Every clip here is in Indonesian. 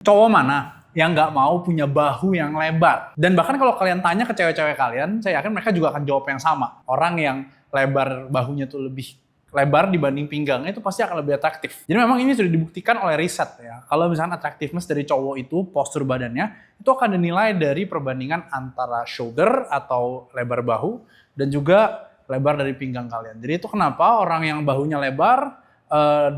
Cowok mana yang nggak mau punya bahu yang lebar? Dan bahkan kalau kalian tanya ke cewek-cewek kalian, saya yakin mereka juga akan jawab yang sama. Orang yang lebar bahunya tuh lebih lebar dibanding pinggangnya itu pasti akan lebih atraktif. Jadi memang ini sudah dibuktikan oleh riset ya. Kalau misalnya attractiveness dari cowok itu, postur badannya, itu akan dinilai dari perbandingan antara shoulder atau lebar bahu dan juga lebar dari pinggang kalian. Jadi itu kenapa orang yang bahunya lebar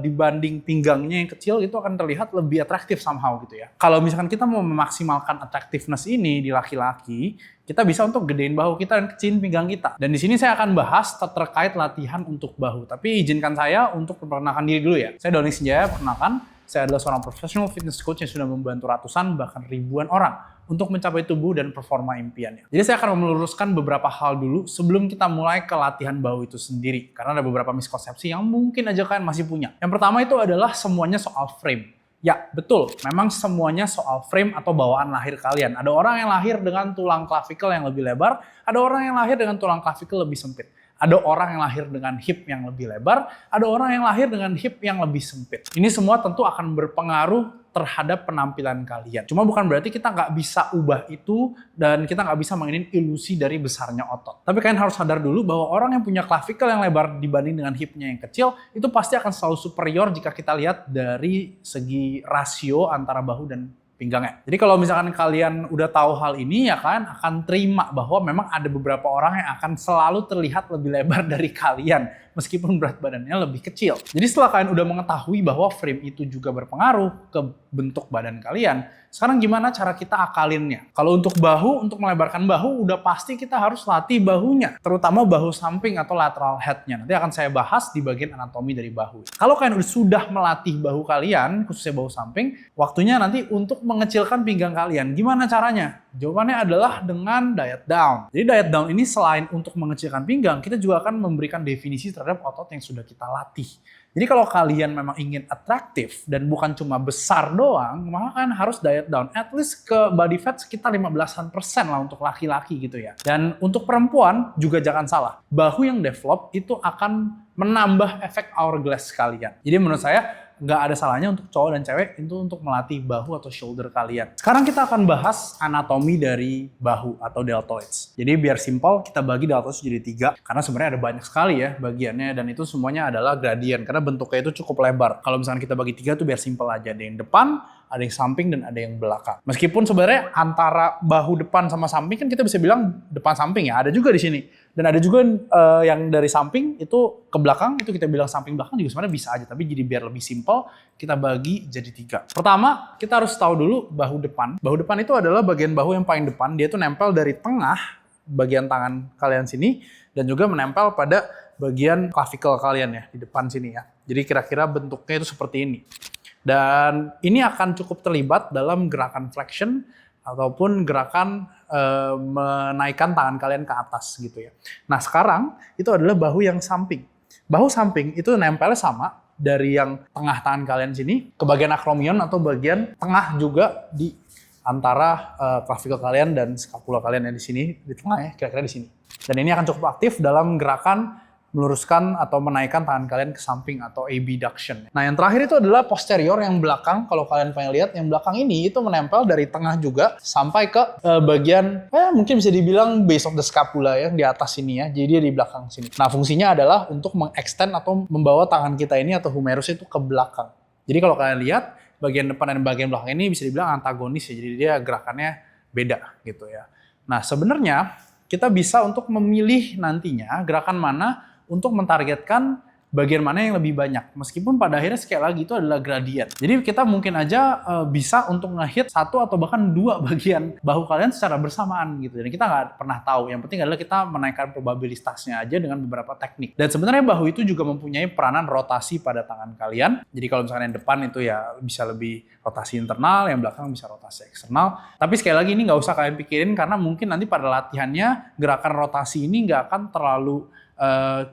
dibanding pinggangnya yang kecil itu akan terlihat lebih atraktif somehow gitu ya. Kalau misalkan kita mau memaksimalkan attractiveness ini di laki-laki, kita bisa untuk gedein bahu kita dan kecilin pinggang kita. Dan di sini saya akan bahas terkait latihan untuk bahu. Tapi izinkan saya untuk memperkenalkan diri dulu ya. Saya Doni Sinjaya, perkenalkan. Saya adalah seorang professional fitness coach yang sudah membantu ratusan bahkan ribuan orang untuk mencapai tubuh dan performa impiannya. Jadi saya akan meluruskan beberapa hal dulu sebelum kita mulai ke latihan bahu itu sendiri. Karena ada beberapa miskonsepsi yang mungkin aja kalian masih punya. Yang pertama itu adalah semuanya soal frame. Ya, betul. Memang semuanya soal frame atau bawaan lahir kalian. Ada orang yang lahir dengan tulang klavikal yang lebih lebar, ada orang yang lahir dengan tulang klavikal lebih sempit. Ada orang yang lahir dengan hip yang lebih lebar, ada orang yang lahir dengan hip yang lebih sempit. Ini semua tentu akan berpengaruh terhadap penampilan kalian. Cuma bukan berarti kita nggak bisa ubah itu dan kita nggak bisa menginin ilusi dari besarnya otot. Tapi kalian harus sadar dulu bahwa orang yang punya klavikal yang lebar dibanding dengan hipnya yang kecil, itu pasti akan selalu superior jika kita lihat dari segi rasio antara bahu dan pinggangnya. Jadi kalau misalkan kalian udah tahu hal ini ya kan akan terima bahwa memang ada beberapa orang yang akan selalu terlihat lebih lebar dari kalian meskipun berat badannya lebih kecil. Jadi setelah kalian udah mengetahui bahwa frame itu juga berpengaruh ke bentuk badan kalian, sekarang gimana cara kita akalinnya? Kalau untuk bahu, untuk melebarkan bahu udah pasti kita harus latih bahunya, terutama bahu samping atau lateral head-nya. Nanti akan saya bahas di bagian anatomi dari bahu. Kalau kalian sudah melatih bahu kalian, khususnya bahu samping, waktunya nanti untuk mengecilkan pinggang kalian. Gimana caranya? Jawabannya adalah dengan diet down. Jadi diet down ini selain untuk mengecilkan pinggang, kita juga akan memberikan definisi terhadap otot yang sudah kita latih. Jadi kalau kalian memang ingin atraktif dan bukan cuma besar doang, maka kalian harus diet down. At least ke body fat sekitar 15% lah untuk laki-laki gitu ya. Dan untuk perempuan juga jangan salah. Bahu yang develop itu akan menambah efek hourglass kalian. Jadi menurut saya nggak ada salahnya untuk cowok dan cewek itu untuk melatih bahu atau shoulder kalian. Sekarang kita akan bahas anatomi dari bahu atau deltoids. Jadi biar simpel kita bagi deltoids jadi 3 karena sebenarnya ada banyak sekali ya bagiannya dan itu semuanya adalah gradien karena bentuknya itu cukup lebar. Kalau misalnya kita bagi 3 tuh biar simpel aja. Ada yang depan, ada yang samping, dan ada yang belakang. Meskipun sebenarnya antara bahu depan sama samping kan kita bisa bilang depan samping ya, ada juga di sini. Dan ada juga yang dari samping itu ke belakang, itu kita bilang samping belakang juga sebenarnya bisa aja. Tapi jadi biar lebih simpel, kita bagi jadi 3. Pertama, kita harus tahu dulu bahu depan. Bahu depan itu adalah bagian bahu yang paling depan. Dia tuh nempel dari tengah bagian tangan kalian sini, dan juga menempel pada bagian klavikal kalian ya, di depan sini ya. Jadi kira-kira bentuknya itu seperti ini. Dan ini akan cukup terlibat dalam gerakan flexion ataupun gerakan menaikkan tangan kalian ke atas gitu ya. Nah sekarang itu adalah bahu yang samping. Bahu samping itu nempelnya sama dari yang tengah tangan kalian sini ke bagian acromion atau bagian tengah juga di antara clavicle kalian dan scapula kalian yang di sini di tengah ya, kira-kira di sini. Dan ini akan cukup aktif dalam gerakan meluruskan atau menaikkan tangan kalian ke samping atau abduction. Nah yang terakhir itu adalah posterior yang belakang. Kalau kalian pengen lihat yang belakang ini itu menempel dari tengah juga sampai ke bagian mungkin bisa dibilang base of the scapula ya, di atas sini ya. Jadi dia di belakang sini. Nah fungsinya adalah untuk mengextend atau membawa tangan kita ini atau humerus itu ke belakang. Jadi kalau kalian lihat bagian depan dan bagian belakang ini bisa dibilang antagonis ya. Jadi dia gerakannya beda gitu ya. Nah sebenarnya kita bisa untuk memilih nantinya gerakan mana untuk mentargetkan bagian mana yang lebih banyak. Meskipun pada akhirnya sekali lagi itu adalah gradien. Jadi kita mungkin aja bisa untuk nge-hit 1 atau bahkan 2 bagian bahu kalian secara bersamaan gitu. Dan kita nggak pernah tahu. Yang penting adalah kita menaikkan probabilitasnya aja dengan beberapa teknik. Dan sebenarnya bahu itu juga mempunyai peranan rotasi pada tangan kalian. Jadi kalau misalnya yang depan itu ya bisa lebih rotasi internal, yang belakang bisa rotasi eksternal. Tapi sekali lagi ini nggak usah kalian pikirin karena mungkin nanti pada latihannya gerakan rotasi ini nggak akan terlalu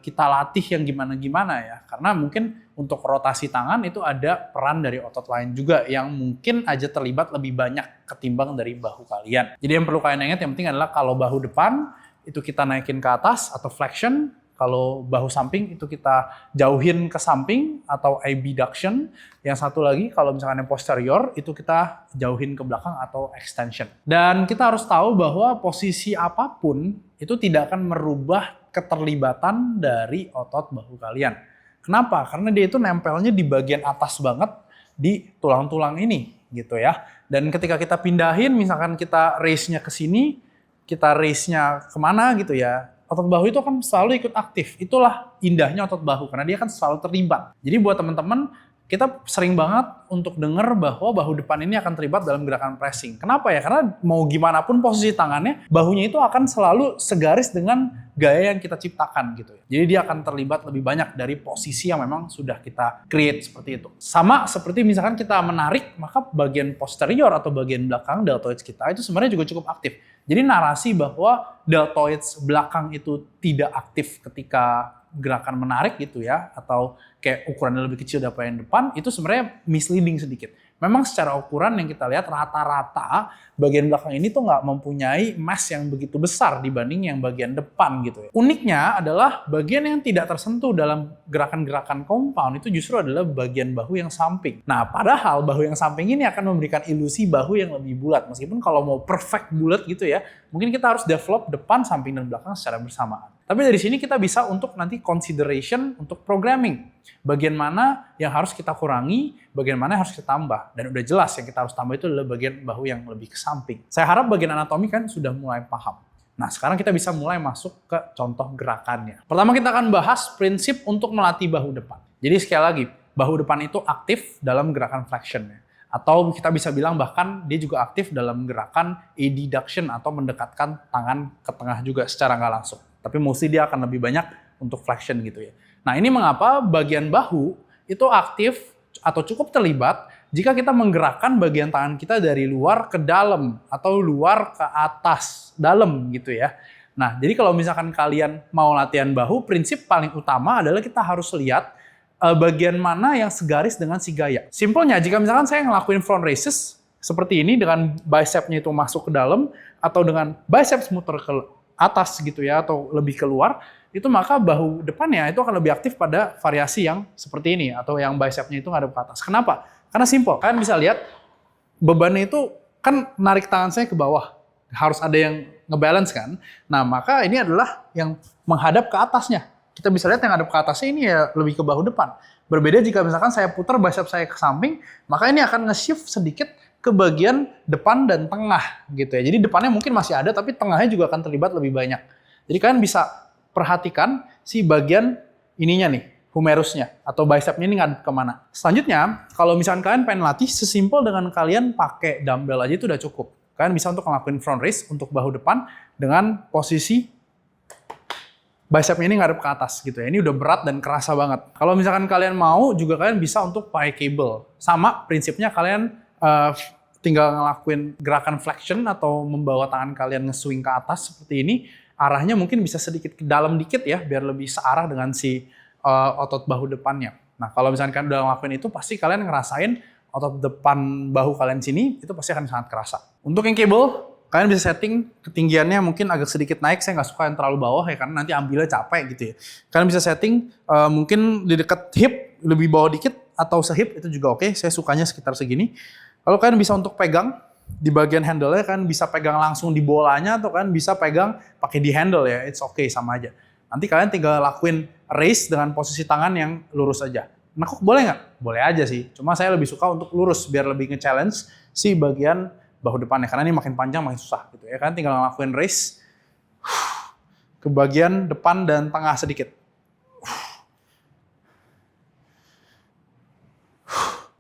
kita latih yang gimana-gimana ya. Karena mungkin untuk rotasi tangan itu ada peran dari otot lain juga yang mungkin aja terlibat lebih banyak ketimbang dari bahu kalian. Jadi yang perlu kalian ingat yang penting adalah kalau bahu depan itu kita naikin ke atas atau flexion. Kalau bahu samping itu kita jauhin ke samping atau abduction. Yang satu lagi kalau misalkan yang posterior itu kita jauhin ke belakang atau extension. Dan kita harus tahu bahwa posisi apapun itu tidak akan merubah keterlibatan dari otot bahu kalian. Kenapa? Karena dia itu nempelnya di bagian atas banget di tulang-tulang ini gitu ya. Dan ketika kita pindahin, misalkan kita raise-nya ke sini, kita raise-nya kemana gitu ya, otot bahu itu akan selalu ikut aktif. Itulah indahnya otot bahu, karena dia kan selalu terlibat. Jadi buat teman-teman, kita sering banget untuk dengar bahwa bahu depan ini akan terlibat dalam gerakan pressing. Kenapa ya? Karena mau gimana pun posisi tangannya, bahunya itu akan selalu segaris dengan gaya yang kita ciptakan gitu ya. Jadi dia akan terlibat lebih banyak dari posisi yang memang sudah kita create seperti itu. Sama seperti misalkan kita menarik, maka bagian posterior atau bagian belakang deltoids kita itu sebenarnya juga cukup aktif. Jadi narasi bahwa deltoids belakang itu tidak aktif ketika gerakan menarik gitu ya, atau kayak ukurannya lebih kecil daripada yang depan, itu sebenarnya misleading sedikit. Memang secara ukuran yang kita lihat rata-rata bagian belakang ini tuh nggak mempunyai mass yang begitu besar dibanding yang bagian depan gitu ya. Uniknya adalah bagian yang tidak tersentuh dalam gerakan-gerakan compound itu justru adalah bagian bahu yang samping. Nah, padahal bahu yang samping ini akan memberikan ilusi bahu yang lebih bulat. Meskipun kalau mau perfect bulat gitu ya, mungkin kita harus develop depan, samping, dan belakang secara bersamaan. Tapi dari sini kita bisa untuk nanti consideration untuk programming. Bagian mana yang harus kita kurangi, bagian mana yang harus kita tambah. Dan udah jelas yang kita harus tambah itu adalah bagian bahu yang lebih ke samping. Saya harap bagian anatomi kan sudah mulai paham. Nah, sekarang kita bisa mulai masuk ke contoh gerakannya. Pertama kita akan bahas prinsip untuk melatih bahu depan. Jadi sekali lagi, bahu depan itu aktif dalam gerakan flexion. Atau kita bisa bilang bahkan dia juga aktif dalam gerakan adduction atau mendekatkan tangan ke tengah juga secara nggak langsung. Tapi mostly dia akan lebih banyak untuk flexion gitu ya. Nah, ini mengapa bagian bahu itu aktif atau cukup terlibat jika kita menggerakkan bagian tangan kita dari luar ke dalam atau luar ke atas dalam gitu ya. Nah, jadi kalau misalkan kalian mau latihan bahu, prinsip paling utama adalah kita harus lihat bagian mana yang segaris dengan si gaya. Simpelnya, jika misalkan saya ngelakuin front raises seperti ini dengan bicepnya itu masuk ke dalam atau dengan biceps muter ke atas gitu ya atau lebih keluar, itu maka bahu depannya itu akan lebih aktif pada variasi yang seperti ini atau yang bicepnya itu ngadep ke atas. Kenapa? Karena simpel. Kalian bisa lihat bebannya itu kan narik tangan saya ke bawah. Harus ada yang ngebalance kan. Nah, maka ini adalah yang menghadap ke atasnya. Kita bisa lihat yang ngadep ke atasnya ini ya lebih ke bahu depan. Berbeda jika misalkan saya putar bicep saya ke samping, maka ini akan nge-shift sedikit ke bagian depan dan tengah gitu ya. Jadi depannya mungkin masih ada tapi tengahnya juga akan terlibat lebih banyak. Jadi kalian bisa perhatikan si bagian ininya nih, humerusnya atau bicepnya ini ngadep kemana. Selanjutnya, kalau misalkan kalian pengen latih sesimpel dengan kalian pakai dumbbell aja itu udah cukup. Kalian bisa untuk ngelakuin front raise untuk bahu depan dengan posisi bicepnya ini ngadep ke atas gitu ya. Ini udah berat dan kerasa banget. Kalau misalkan kalian mau juga kalian bisa untuk pakai cable. Sama prinsipnya kalian tinggal ngelakuin gerakan flexion atau membawa tangan kalian nge-swing ke atas seperti ini. Arahnya mungkin bisa sedikit ke dalam dikit ya, biar lebih searah dengan si otot bahu depannya. Nah, kalau misalkan kalian udah ngelakuin itu, pasti kalian ngerasain otot depan bahu kalian sini, itu pasti akan sangat kerasa. Untuk yang cable, kalian bisa setting ketinggiannya mungkin agak sedikit naik. Saya nggak suka yang terlalu bawah ya, karena nanti ambilnya capek gitu ya. Kalian bisa setting mungkin di dekat hip, lebih bawah dikit, atau sehip, itu juga oke. Saya sukanya sekitar segini. Kalau kalian bisa untuk pegang di bagian handle-nya, kan bisa pegang langsung di bolanya atau kan bisa pegang pakai di handle ya, it's okay sama aja. Nanti kalian tinggal lakuin raise dengan posisi tangan yang lurus aja. Nekuk boleh nggak? Boleh aja sih. Cuma saya lebih suka untuk lurus biar lebih nge-challenge si bagian bahu depannya. Karena ini makin panjang makin susah gitu ya. Kalian tinggal ngelakuin raise ke bagian depan dan tengah sedikit.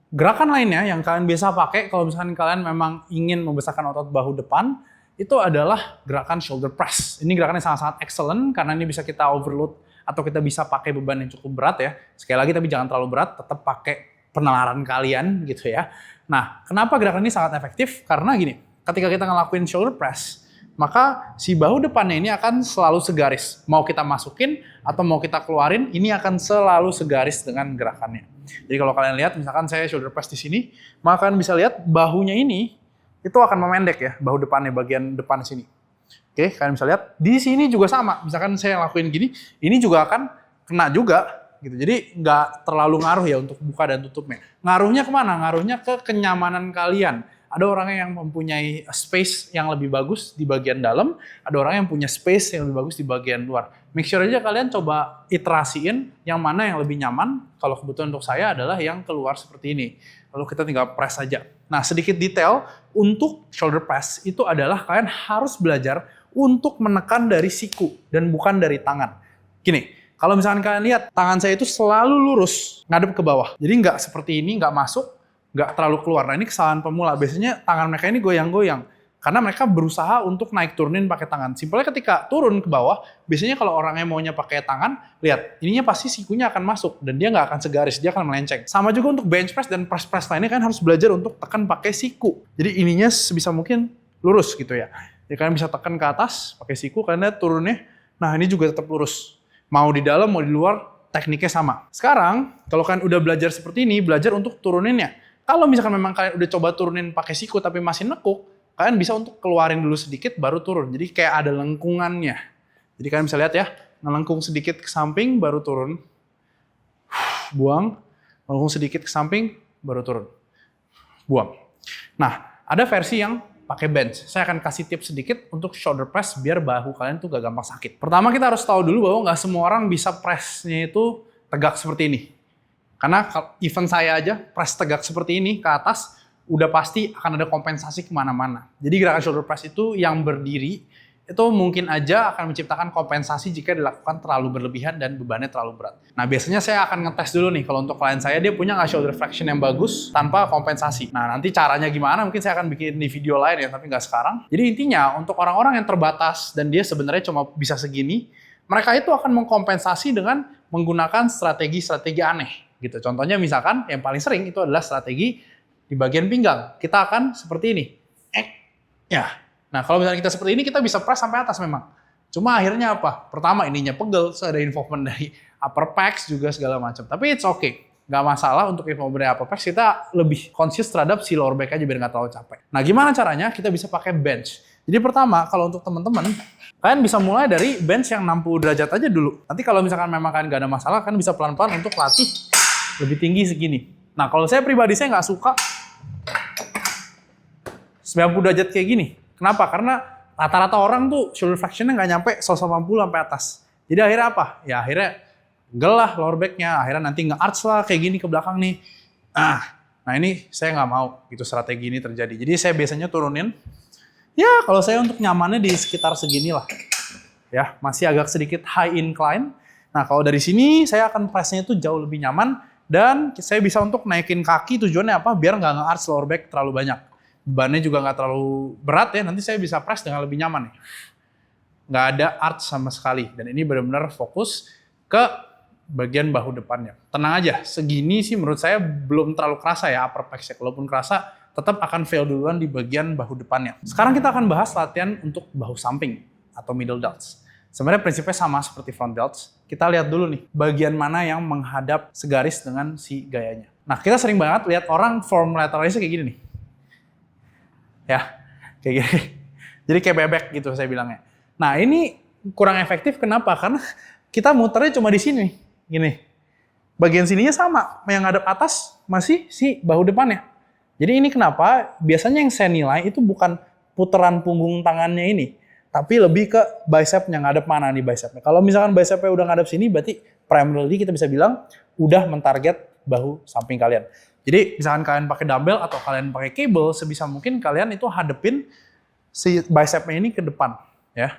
Gerakan lainnya yang kalian biasa pakai kalau misalkan kalian memang ingin membesarkan otot bahu depan, itu adalah gerakan shoulder press. Ini gerakan yang sangat-sangat excellent karena ini bisa kita overload atau kita bisa pakai beban yang cukup berat ya. Sekali lagi tapi jangan terlalu berat, tetap pakai penalaran kalian gitu ya. Nah, kenapa gerakan ini sangat efektif? Karena gini, ketika kita ngelakuin shoulder press, maka si bahu depannya ini akan selalu segaris. Mau kita masukin atau mau kita keluarin, ini akan selalu segaris dengan gerakannya. Jadi kalau kalian lihat, misalkan saya shoulder press di sini, maka kalian bisa lihat bahunya ini itu akan memendek ya, bahu depannya, bagian depan sini. Oke, kalian bisa lihat di sini juga sama. Misalkan saya lakuin gini, ini juga akan kena juga gitu. Jadi nggak terlalu ngaruh ya untuk buka dan tutupnya. Ngaruhnya kemana? Ngaruhnya ke kenyamanan kalian. Ada orang yang mempunyai space yang lebih bagus di bagian dalam, ada orang yang punya space yang lebih bagus di bagian luar. Make sure aja kalian coba iterasiin yang mana yang lebih nyaman. Kalau kebetulan untuk saya adalah yang keluar seperti ini. Lalu kita tinggal press saja. Nah, sedikit detail untuk shoulder press itu adalah kalian harus belajar untuk menekan dari siku dan bukan dari tangan. Gini, kalau misalkan kalian lihat tangan saya itu selalu lurus ngadep ke bawah. Jadi nggak seperti ini, nggak masuk, nggak terlalu keluar. Nah, ini kesalahan pemula. Biasanya tangan mereka ini goyang-goyang. Karena mereka berusaha untuk naik turunin pakai tangan. Simpelnya ketika turun ke bawah, biasanya kalau orangnya maunya pakai tangan, lihat, ininya pasti sikunya akan masuk. Dan dia nggak akan segaris, dia akan melenceng. Sama juga untuk bench press dan press lainnya, kan harus belajar untuk tekan pakai siku. Jadi ininya sebisa mungkin lurus gitu ya. Jadi kalian bisa tekan ke atas, pakai siku, kalian lihat turunnya. Nah, ini juga tetap lurus. Mau di dalam, mau di luar, tekniknya sama. Sekarang, kalau kalian udah belajar seperti ini, belajar untuk turuninnya. Kalau misalkan memang kalian udah coba turunin pakai siku tapi masih nekuk, kalian bisa untuk keluarin dulu sedikit baru turun. Jadi kayak ada lengkungannya. Jadi kalian bisa lihat ya, ngelengkung sedikit ke samping baru turun. Buang, ngelengkung sedikit ke samping baru turun. Buang. Nah, ada versi yang pakai bench. Saya akan kasih tips sedikit untuk shoulder press biar bahu kalian tuh gak gampang sakit. Pertama kita harus tahu dulu bahwa nggak semua orang bisa pressnya itu tegak seperti ini. Karena even saya aja press tegak seperti ini ke atas, udah pasti akan ada kompensasi kemana-mana. Jadi gerakan shoulder press itu yang berdiri, itu mungkin aja akan menciptakan kompensasi jika dilakukan terlalu berlebihan dan bebannya terlalu berat. Nah, biasanya saya akan ngetes dulu nih, kalau untuk klien saya, dia punya nggak shoulder flexion yang bagus tanpa kompensasi. Nah, nanti caranya gimana, mungkin saya akan bikin di video lain ya, tapi nggak sekarang. Jadi intinya, untuk orang-orang yang terbatas dan dia sebenarnya cuma bisa segini, mereka itu akan mengkompensasi dengan menggunakan strategi-strategi aneh. Gitu. Contohnya misalkan, yang paling sering itu adalah strategi di bagian pinggang. Kita akan seperti ini. Ya. Nah, kalau misalnya kita seperti ini, kita bisa press sampai atas memang. Cuma akhirnya apa? Pertama ininya pegel, terus ada involvement dari upper pecs juga segala macam. Tapi it's okay. Nggak masalah untuk involvement dari upper pecs, kita lebih conscious terhadap si lower back aja biar nggak terlalu capek. Nah, gimana caranya? Kita bisa pakai bench. Jadi pertama, kalau untuk teman-teman, kalian bisa mulai dari bench yang 60 derajat aja dulu. Nanti kalau misalkan memang kalian nggak ada masalah, kalian bisa pelan-pelan untuk latih lebih tinggi segini. Nah, kalau saya pribadi, saya nggak suka 90 derajat kayak gini. Kenapa? Karena rata-rata orang tuh shoulder flexion-nya nggak nyampe 180 sampai atas. Jadi akhirnya apa? Ya akhirnya gelah lower back-nya. Akhirnya nanti nge-arch lah kayak gini ke belakang nih. Nah ini saya nggak mau gitu strategi ini terjadi. Jadi saya biasanya turunin. Ya kalau saya untuk nyamannya di sekitar segini lah. Ya masih agak sedikit high incline. Nah kalau dari sini saya akan press-nya itu jauh lebih nyaman. Dan saya bisa untuk naikin kaki, tujuannya apa? Biar nggak nge-arch lower back terlalu banyak. Bebannya juga nggak terlalu berat ya, nanti saya bisa press dengan lebih nyaman nih. Nggak ada arch sama sekali. Dan ini benar-benar fokus ke bagian bahu depannya. Tenang aja, segini sih menurut saya belum terlalu kerasa ya upper pecs ya. Kalaupun kerasa, tetap akan fail duluan di bagian bahu depannya. Sekarang kita akan bahas latihan untuk bahu samping atau middle delts. Sebenarnya prinsipnya sama seperti front delts. Kita lihat dulu nih, bagian mana yang menghadap segaris dengan si gayanya. Nah, kita sering banget lihat orang form lateralis kayak gini nih. Ya, kayak gini. Jadi kayak bebek gitu saya bilangnya. Nah, ini kurang efektif kenapa? Karena kita muternya cuma di sini, gini. Bagian sininya sama, yang ngadep atas masih si bahu depannya. Jadi ini kenapa? Biasanya yang saya nilai itu bukan putaran punggung tangannya ini, tapi lebih ke bicep yang ngadep mana nih bicepnya. Kalau misalkan bicepnya udah ngadep sini, berarti primarily kita bisa bilang udah mentarget bahu samping kalian. Jadi misalkan kalian pakai dumbbell atau kalian pakai cable, sebisa mungkin kalian itu hadepin si bicepnya ini ke depan, ya.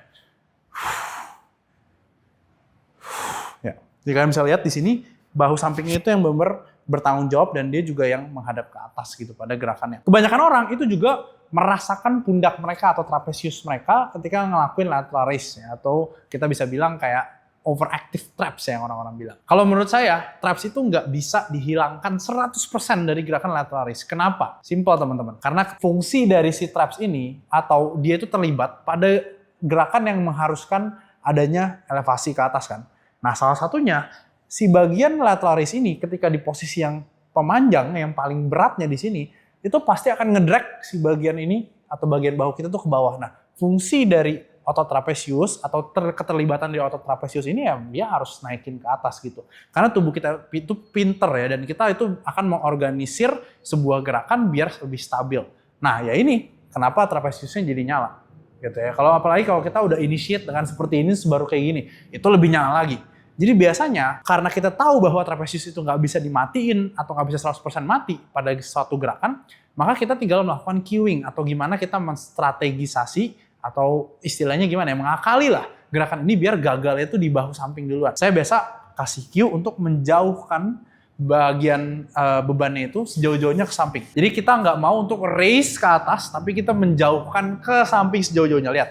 Ya. Jadi kalian bisa lihat di sini bahu sampingnya itu yang benar bertanggung jawab dan dia juga yang menghadap ke atas gitu pada gerakannya. Kebanyakan orang itu juga merasakan pundak mereka atau trapezius mereka ketika ngelakuin lateral raise ya, atau kita bisa bilang kayak overactive traps yang orang-orang bilang. Kalau menurut saya, traps itu nggak bisa dihilangkan 100% dari gerakan lateral raise. Kenapa? Simple teman-teman. Karena fungsi dari si traps ini, atau dia itu terlibat pada gerakan yang mengharuskan adanya elevasi ke atas kan. Nah salah satunya, si bagian lateral raise ini ketika di posisi yang pemanjang, yang paling beratnya di sini, itu pasti akan ngedrag si bagian ini, atau bagian bahu kita tuh ke bawah. Nah fungsi dari otot trapesius atau keterlibatan di otot trapesius ini ya dia harus naikin ke atas gitu. Karena tubuh kita itu pinter ya, dan kita itu akan mengorganisir sebuah gerakan biar lebih stabil. Nah ya ini kenapa trapesiusnya jadi nyala gitu ya. Apalagi kalau kita udah initiate dengan seperti ini baru kayak gini, itu lebih nyala lagi. Jadi biasanya karena kita tahu bahwa trapesius itu nggak bisa dimatiin atau nggak bisa 100% mati pada suatu gerakan, maka kita tinggal melakukan cueing atau gimana kita menstrategisasi atau istilahnya gimana ya, mengakali lah gerakan ini biar gagalnya itu di bahu samping duluan. Saya biasa kasih cue untuk menjauhkan bagian bebannya itu sejauh-jauhnya ke samping. Jadi kita nggak mau untuk raise ke atas, tapi kita menjauhkan ke samping sejauh-jauhnya. Lihat.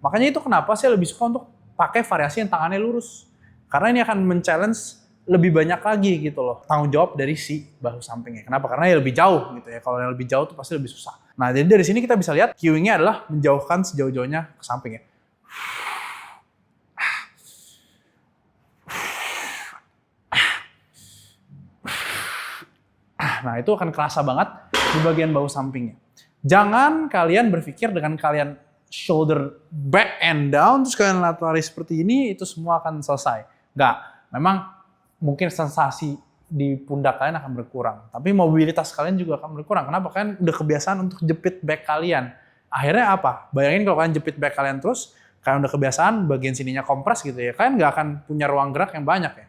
Makanya itu kenapa saya lebih suka untuk pakai variasi yang tangannya lurus. Karena ini akan men-challenge lebih banyak lagi gitu loh tanggung jawab dari si bahu sampingnya. Kenapa? Karena ya lebih jauh gitu ya. Kalau yang lebih jauh tuh pasti lebih susah. Nah, jadi dari sini kita bisa lihat cueing-nya adalah menjauhkan sejauh-jauhnya ke sampingnya. Nah, itu akan kerasa banget di bagian bahu sampingnya. Jangan kalian berpikir dengan kalian shoulder back and down, terus kalian lateralis seperti ini, itu semua akan selesai. Nggak, memang mungkin sensasi di pundak kalian akan berkurang. Tapi mobilitas kalian juga akan berkurang. Kenapa? Kalian udah kebiasaan untuk jepit back kalian. Akhirnya apa? Bayangin kalau kalian jepit back kalian terus, kalian udah kebiasaan bagian sininya kompres gitu ya, kalian nggak akan punya ruang gerak yang banyak ya.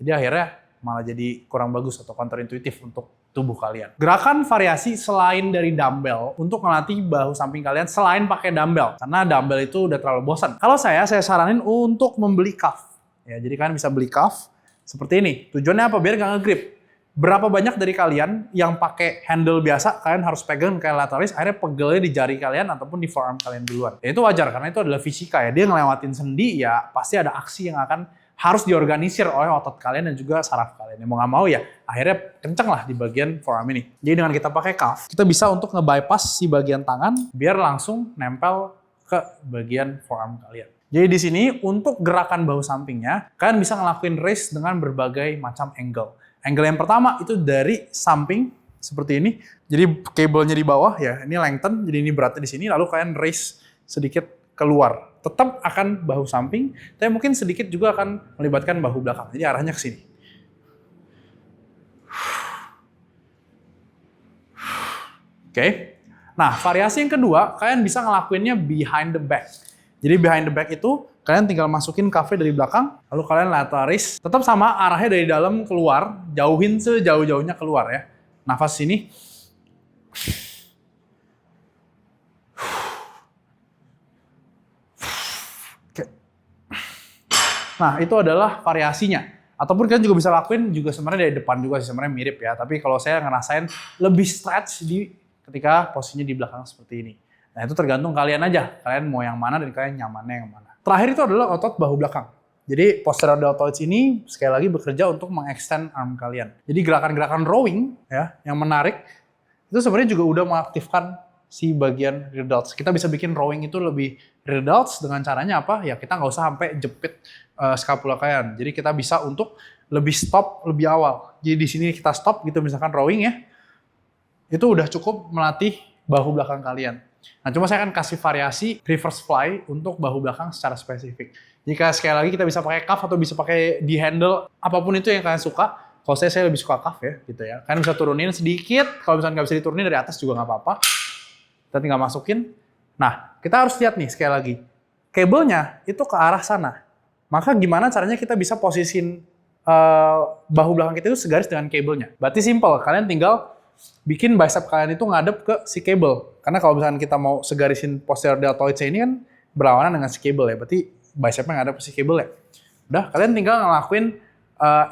Jadi akhirnya malah jadi kurang bagus atau counterintuitif untuk tubuh kalian. Gerakan variasi selain dari dumbbell untuk melatih bahu samping kalian selain pakai dumbbell. Karena dumbbell itu udah terlalu bosan. Kalau saya saranin untuk membeli cuff. Ya, jadi kalian bisa beli cuff seperti ini. Tujuannya apa? Biar nggak nge-grip. Berapa banyak dari kalian yang pakai handle biasa, kalian harus pegang kayak lateralis, akhirnya pegelnya di jari kalian ataupun di forearm kalian duluan. Ya, itu wajar, karena itu adalah fisika ya. Dia ngelewatin sendi, ya pasti ada aksi yang akan harus diorganisir oleh otot kalian dan juga saraf kalian. Yang mau nggak mau ya, akhirnya kenceng lah di bagian forearm ini. Jadi dengan kita pakai cuff, kita bisa untuk nge-bypass si bagian tangan, biar langsung nempel ke bagian forearm kalian. Jadi di sini untuk gerakan bahu sampingnya, kalian bisa ngelakuin raise dengan berbagai macam angle. Angle yang pertama itu dari samping seperti ini. Jadi kabelnya di bawah ya, ini lengthen, jadi ini beratnya di sini. Lalu kalian raise sedikit keluar. Tetap akan bahu samping, tapi mungkin sedikit juga akan melibatkan bahu belakang. Jadi arahnya ke sini. Oke. Nah, variasi yang kedua, kalian bisa ngelakuinnya behind the back. Jadi behind the back itu, kalian tinggal masukin cuff-nya dari belakang, lalu kalian lateralis. Tetap sama, arahnya dari dalam keluar, jauhin sejauh-jauhnya keluar ya. Nafas sini. Nah, itu adalah variasinya. Ataupun kalian juga bisa lakuin juga sebenarnya dari depan juga sih, sebenarnya mirip ya. Tapi kalau saya ngerasain lebih stretch ketika posisinya di belakang seperti ini. Nah, itu tergantung kalian aja. Kalian mau yang mana dan kalian nyamannya yang mana. Terakhir itu adalah otot bahu belakang. Jadi posterior deltoids ini sekali lagi bekerja untuk mengextend arm kalian. Jadi gerakan-gerakan rowing ya yang menarik itu sebenarnya juga udah mengaktifkan si bagian rear delts. Kita bisa bikin rowing itu lebih rear delts dengan caranya apa? Ya kita nggak usah sampai jepit scapula kalian. Jadi kita bisa untuk lebih stop lebih awal. Jadi di sini kita stop gitu misalkan rowing ya. Itu udah cukup melatih bahu belakang kalian. Nah, cuma saya akan kasih variasi reverse fly untuk bahu belakang secara spesifik. Jika sekali lagi kita bisa pakai cuff atau bisa pakai di handle, apapun itu yang kalian suka. Kalau saya lebih suka cuff ya, gitu ya. Kalian bisa turunin sedikit, kalau misalnya nggak bisa diturunin dari atas juga nggak apa-apa. Kita tinggal masukin. Nah, kita harus lihat nih sekali lagi. Kabelnya itu ke arah sana. Maka gimana caranya kita bisa posisin bahu belakang kita itu segaris dengan kabelnya. Berarti simple, kalian tinggal bikin bicep kalian itu ngadep ke si kabel. Karena kalau misalnya kita mau segarisin posterior deltoids ini kan berlawanan dengan si kabel ya. Berarti bicepnya ngadep ke si kabel ya. Udah, kalian tinggal ngelakuin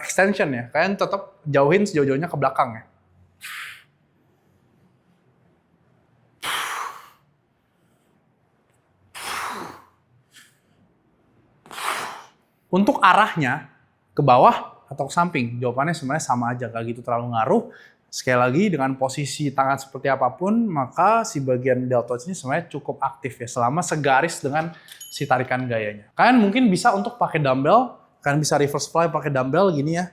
extension ya. Kalian tetap jauhin sejauh-jauhnya ke belakang ya. Untuk arahnya ke bawah atau ke samping, jawabannya sebenarnya sama aja, gak gitu terlalu ngaruh. Sekali lagi dengan posisi tangan seperti apapun, maka si bagian deltoids ini sebenarnya cukup aktif ya, selama segaris dengan si tarikan gayanya. Kalian mungkin bisa untuk pakai dumbbell, kalian bisa reverse fly pakai dumbbell gini ya,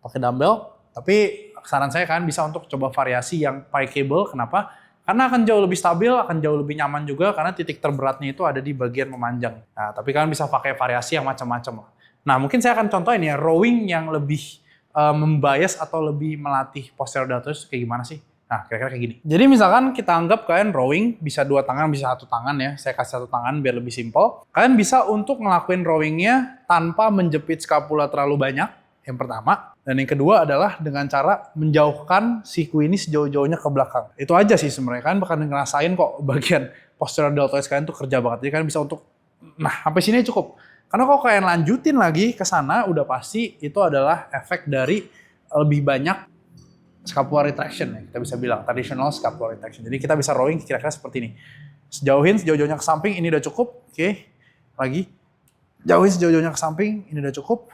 pakai dumbbell. Tapi saran saya kalian bisa untuk coba variasi yang pakai cable. Kenapa? Karena akan jauh lebih stabil, akan jauh lebih nyaman juga karena titik terberatnya itu ada di bagian memanjang. Nah, tapi kalian bisa pakai variasi yang macam-macam. Nah, mungkin saya akan contohin ya, rowing yang lebih membias atau lebih melatih posterior deltoids kayak gimana sih? Nah, kira-kira kayak gini. Jadi misalkan kita anggap kalian rowing bisa 2 tangan, bisa 1 tangan ya. Saya kasih 1 tangan biar lebih simpel. Kalian bisa untuk ngelakuin rowingnya tanpa menjepit skapula terlalu banyak, yang pertama. Dan yang kedua adalah dengan cara menjauhkan siku ini sejauh-jauhnya ke belakang. Itu aja sih sebenarnya. Kalian bakal ngerasain kok bagian posterior deltoids kalian tuh kerja banget. Jadi kalian bisa untuk, nah sampai sini cukup. Karena kalau kalian lanjutin lagi ke sana, udah pasti itu adalah efek dari lebih banyak scapular retraction ya. Kita bisa bilang traditional scapular retraction. Jadi kita bisa rowing kira-kira seperti ini. Sejauhin sejauh-jauhnya ke samping, ini udah cukup. Oke, lagi. Jauhin sejauh-jauhnya ke samping, ini udah cukup.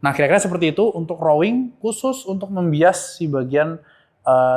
Nah, kira-kira seperti itu untuk rowing khusus untuk membias si bagian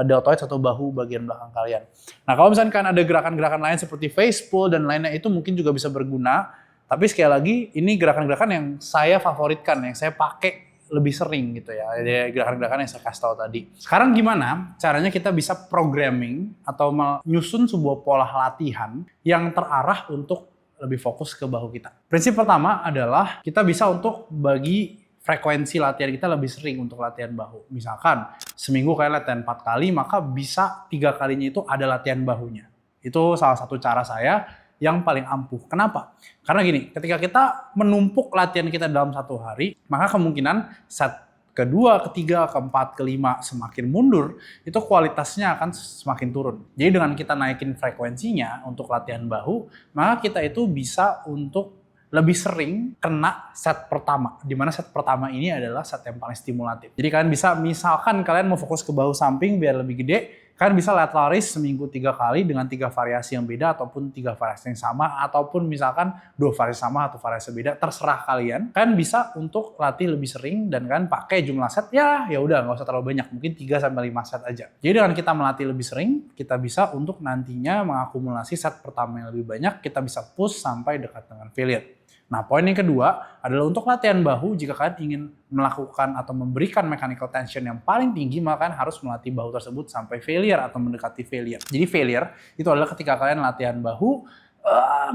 deltoids atau bahu bagian belakang kalian. Nah, kalau misalkan kan ada gerakan-gerakan lain seperti face pull dan lainnya itu mungkin juga bisa berguna. Tapi sekali lagi, ini gerakan-gerakan yang saya favoritkan, yang saya pakai lebih sering gitu ya. Ada gerakan-gerakan yang saya kasih tahu tadi. Sekarang gimana caranya kita bisa programming atau menyusun sebuah pola latihan yang terarah untuk lebih fokus ke bahu kita. Prinsip pertama adalah kita bisa untuk bagi frekuensi latihan kita lebih sering untuk latihan bahu. Misalkan seminggu kalian latihan 4 kali, maka bisa 3 kalinya itu ada latihan bahunya. Itu salah satu cara saya yang paling ampuh. Kenapa? Karena gini, ketika kita menumpuk latihan kita dalam 1 hari, maka kemungkinan set kedua, ketiga, keempat, kelima semakin mundur, itu kualitasnya akan semakin turun. Jadi dengan kita naikin frekuensinya untuk latihan bahu, maka kita itu bisa untuk lebih sering kena set pertama. Dimana set pertama ini adalah set yang paling stimulatif. Jadi kalian bisa, misalkan kalian mau fokus ke bahu samping biar lebih gede, kalian bisa lateral raise seminggu 3 kali dengan 3 variasi yang beda, ataupun 3 variasi yang sama, ataupun misalkan 2 variasi sama atau variasi beda, terserah kalian. Kalian bisa untuk latih lebih sering dan kalian pakai jumlah set ya udah nggak usah terlalu banyak, mungkin 3-5 set aja. Jadi dengan kita melatih lebih sering, kita bisa untuk nantinya mengakumulasi set pertama yang lebih banyak, kita bisa push sampai dekat dengan failure. Nah, poin yang kedua adalah untuk latihan bahu, jika kalian ingin melakukan atau memberikan mechanical tension yang paling tinggi, maka kalian harus melatih bahu tersebut sampai failure atau mendekati failure. Jadi failure itu adalah ketika kalian latihan bahu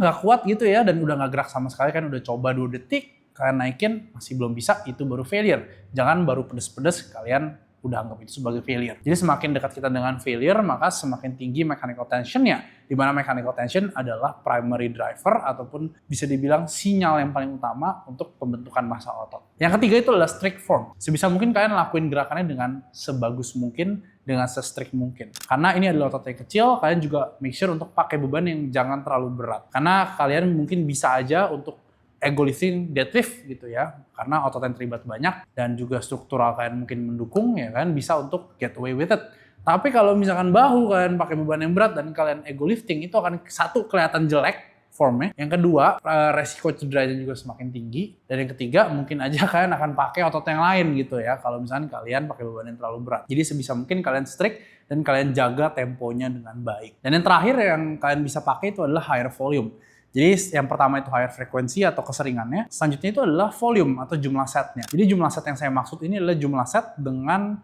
nggak kuat gitu ya, dan udah nggak gerak sama sekali, kan udah coba 2 detik, kalian naikin masih belum bisa, itu baru failure. Jangan baru pedes-pedes kalian udah anggap itu sebagai failure. Jadi semakin dekat kita dengan failure, maka semakin tinggi mechanical tension-nya. Di mana mechanical tension adalah primary driver ataupun bisa dibilang sinyal yang paling utama untuk pembentukan massa otot. Yang ketiga itu adalah strict form. Sebisa mungkin kalian lakuin gerakannya dengan sebagus mungkin, dengan se-strict mungkin. Karena ini adalah otot yang kecil, kalian juga make sure untuk pakai beban yang jangan terlalu berat. Karena kalian mungkin bisa aja untuk ego lifting, deadlift gitu ya, karena otot yang terlibat banyak dan juga struktural kalian mungkin mendukung ya kan, bisa untuk get away with it. Tapi kalau misalkan bahu kalian pakai beban yang berat dan kalian ego lifting, itu akan satu kelihatan jelek formnya, yang kedua resiko cederanya juga semakin tinggi, dan yang ketiga mungkin aja kalian akan pakai otot yang lain gitu ya kalau misalkan kalian pakai beban yang terlalu berat. Jadi sebisa mungkin kalian strict dan kalian jaga temponya dengan baik. Dan yang terakhir yang kalian bisa pakai itu adalah higher volume. Jadi yang pertama itu higher frekuensi atau keseringannya, selanjutnya itu adalah volume atau jumlah setnya. Jadi jumlah set yang saya maksud ini adalah jumlah set dengan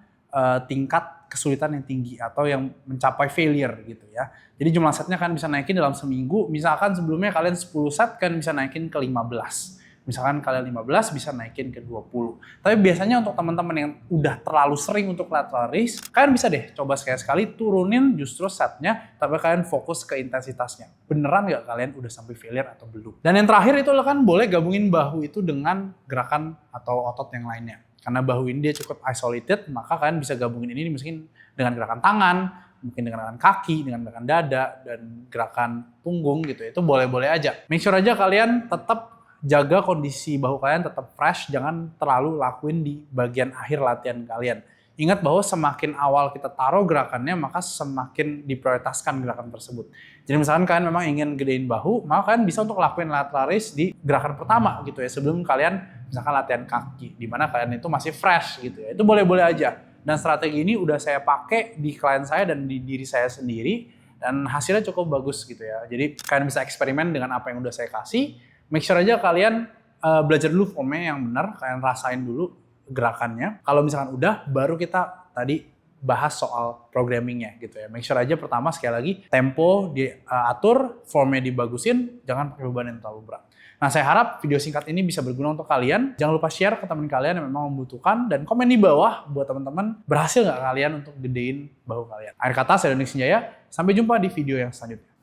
tingkat kesulitan yang tinggi atau yang mencapai failure gitu ya. Jadi jumlah setnya kan bisa naikin dalam seminggu, misalkan sebelumnya kalian 10 set kan bisa naikin ke 15. Misalkan kalian 15 bisa naikin ke 20. Tapi biasanya untuk teman-teman yang udah terlalu sering untuk lateral raise, kalian bisa deh coba sekali-sekali turunin justru setnya, tapi kalian fokus ke intensitasnya. Beneran nggak kalian udah sampai failure atau belum? Dan yang terakhir itu kan boleh gabungin bahu itu dengan gerakan atau otot yang lainnya. Karena bahu ini dia cukup isolated, maka kalian bisa gabungin ini mungkin dengan gerakan tangan, mungkin dengan gerakan kaki, dengan gerakan dada, dan gerakan punggung gitu. Itu boleh-boleh aja. Make sure aja kalian tetap jaga kondisi bahu kalian tetap fresh, jangan terlalu lakuin di bagian akhir latihan kalian. Ingat bahwa semakin awal kita taruh gerakannya, maka semakin diprioritaskan gerakan tersebut. Jadi misalkan kalian memang ingin gedein bahu, maka kalian bisa untuk lakuin lateral raise di gerakan pertama gitu ya, sebelum kalian misalkan latihan kaki, di mana kalian itu masih fresh gitu ya. Itu boleh-boleh aja. Dan strategi ini udah saya pakai di klien saya dan di diri saya sendiri, dan hasilnya cukup bagus gitu ya. Jadi kalian bisa eksperimen dengan apa yang udah saya kasih. Make sure aja kalian belajar dulu formnya yang benar, kalian rasain dulu gerakannya. Kalau misalkan udah, baru kita tadi bahas soal programmingnya gitu ya. Make sure aja pertama sekali lagi tempo diatur, formnya dibagusin, jangan pakai beban yang terlalu berat. Nah, saya harap video singkat ini bisa berguna untuk kalian. Jangan lupa share ke teman kalian yang memang membutuhkan, dan komen di bawah buat teman-teman, berhasil nggak kalian untuk gedein bahu kalian. Akhir kata, saya Doni Sinjaya. Sampai jumpa di video yang selanjutnya.